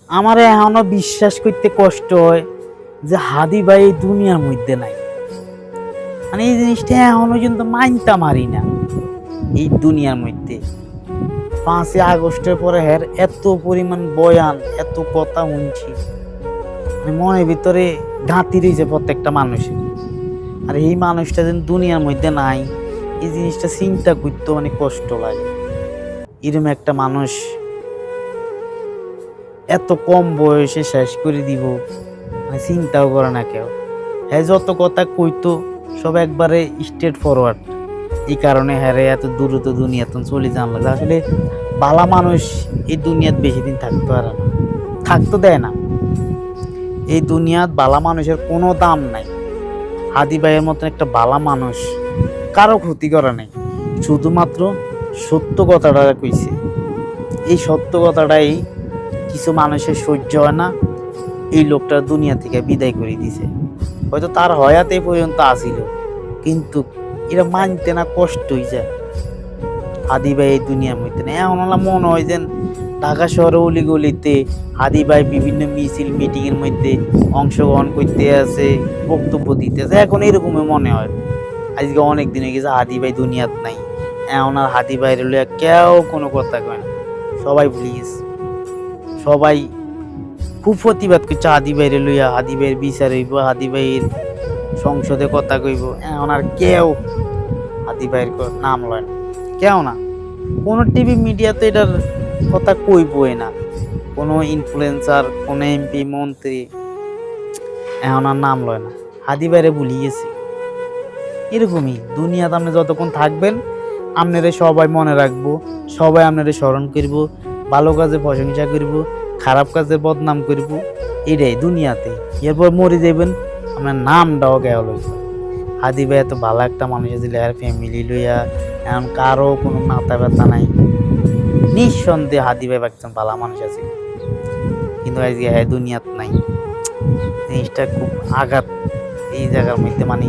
আমার এখনো বিশ্বাস করতে কষ্ট হয় যে হাদি ভাই এই দুনিয়ার মধ্যে নাই। মানে এই জিনিসটা এখনো কিন্তু মানতে মারি না। এই দুনিয়ার মধ্যে 5ই আগস্টের পরে এত পরিমাণ বয়ান, এত কথা শুনছি, মানে মনের ভিতরে ঘাঁটি রয়েছে প্রত্যেকটা মানুষের। আর এই মানুষটা যেন দুনিয়ার মধ্যে নাই, এই জিনিসটা চিন্তা করতে অনেক কষ্ট লাগে। এরকম একটা মানুষ এত কম বয়সে শেষ করে দিব, মানে চিন্তাও করে না কেউ। হ্যাঁ, যত কথা কইতো সব একবারে স্ট্রেট ফরওয়ার্ড। এই কারণে হ্যাঁ এত দ্রুত দুনিয়াতে চলে যান লাগে। আসলে বালা মানুষ এই দুনিয়াত বেশি দিন থাকতে পারে না, থাকতে দেয় না। এই দুনিয়াত বালা মানুষের কোনো দাম নাই। হাদি ভাইয়ের মতন একটা বালা মানুষ কারো ক্ষতি করে নাই, শুধুমাত্র সত্য কথাটা কইছে। এই সত্য কথাটাই কিছু মানুষের সহ্য হয় না, এই লোকটা দুনিয়া থেকে বিদায় করে দিছে। হয়তো তার হয়াতে পর্যন্ত আসিল, কিন্তু এরা মানতে না, কষ্ট হয়ে যায়। হাদি ভাই এই দুনিয়ার মধ্যে নেই। এমন মনে হয় যেন ঢাকা শহরে অলিগলিতে হাদি ভাই বিভিন্ন মিছিল মিটিং এর মধ্যে অংশগ্রহণ করতে আছে, বক্তব্য দিতে আছে। এখন এরকমই মনে হয়। আজকে অনেক দিন হয়ে গেছে হাদি ভাই দুনিয়াত নাই। এখন আর হাদি ভাইয়ের লইয়া কেউ কোনো কথা কয় না, সবাই ভুলে গেছে। সবাই খুব প্রতিবাদ করছে হাদি ভাইয়ের লইয়া, হাদি ভাইয়ের বিচার হইব, হাদি ভাইয়ের সংসদে কথা কইব। এখন আর কেউ হাদি ভাইয়ের নাম লয় না, কেউ না। কোনো টিভি মিডিয়াতে এটার কথা কইবই না। কোনো ইনফ্লুয়েন্সার, কোনো এমপি মন্ত্রী এখন আর নাম লয় না। হাদি ভাইরে ভুলিয়ে গেছি। এরকমই দুনিয়াতে আপনি যতক্ষণ থাকবেন আপনারে সবাই মনে রাখবো, সবাই আপনারে স্মরণ করব, ভালো কাজে প্রশংসা করব, খারাপ কাজে বদনাম করব। এটাই দুনিয়াতে। এরপর মরে যাবেন, আপনার নামটাও গেল লইব। হাদি ভাই এত ভালো একটা মানুষ ছিল, আর ফ্যামিলি লইয়া এখন কারো কোনো মাথা ব্যথা নাই। নিঃসন্দেহে হাদি ভাই একজন ভালো মানুষ আছে, কিন্তু আজকে হ্যাঁ দুনিয়াত নাই। জিনিসটা খুব আঘাত এই জায়গার মধ্যে। মানে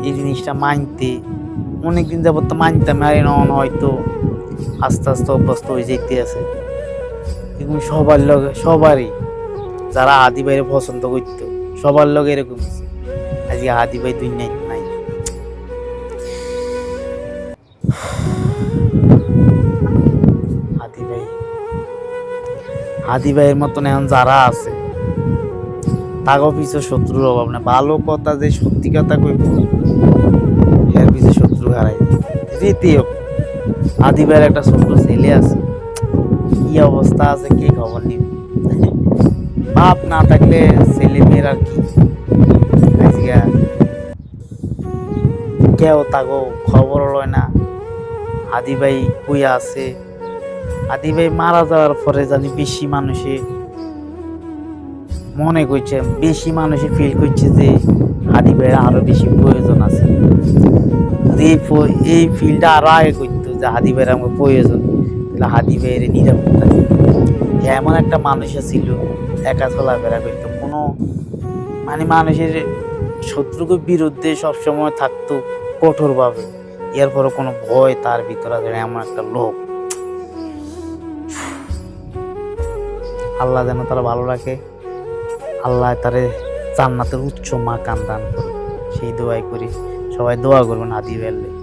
এই জিনিসটা মানতে অনেকদিন যাবত তো মানতাম, আর হয়তো আস্তে আস্তে অভ্যস্ত হয়ে যেতে আছে। এরকম সবার লগে, সবারই যারা হাদি ভাইয়ের পছন্দ করতো সবার লগে এরকম হয়েছে। আজকে হাদি ভাই দুনিয়ায় নাই। হাদি ভাইয়ের মতন এখন যারা আছে তাগো পিছু শত্রুর অভাব না। ভালো কথা যে সত্যি কথা কইব, এর পিছু শত্রু হারাই যেতেও। হাদি ভাইয়ের একটা ছোট্ট ছেলে আছে, কি অবস্থা আছে কে খবর নিব। বাপ না থাকলে ছেলে মেয়ের আর কি। আজকে কেউ তাগো খবর লয় না হাদি ভাই কই আছে। হাদি ভাই মারা যাওয়ার পরে জানি বেশি মানুষে মনে করছে, বেশি মানুষে ফিল করছে যে হাদি ভাইয়ের আরো বেশি প্রয়োজন আছে। এই ফিলটা আরো আগে করতো যে হাদি ভাইয়ের আমার প্রয়োজন, তাহলে হাদি ভাইয়ের নিরাপত্তা দিত। এমন একটা মানুষ ছিল, একা চলাফেরা করতো, কোনো মানে মানুষের শত্রুকে বিরুদ্ধে সবসময় থাকতো কঠোরভাবে। এরপরও কোনো ভয় তার ভিতরে আছে, এমন একটা লোক। আল্লাহ যেন তারা ভালো রাখে, আল্লাহ তারে জান্নাতের উচ্চ মাকাম দান করে, সেই দোয়াই করি। সবাই দোয়া করবেন হাদি ভাইয়ের।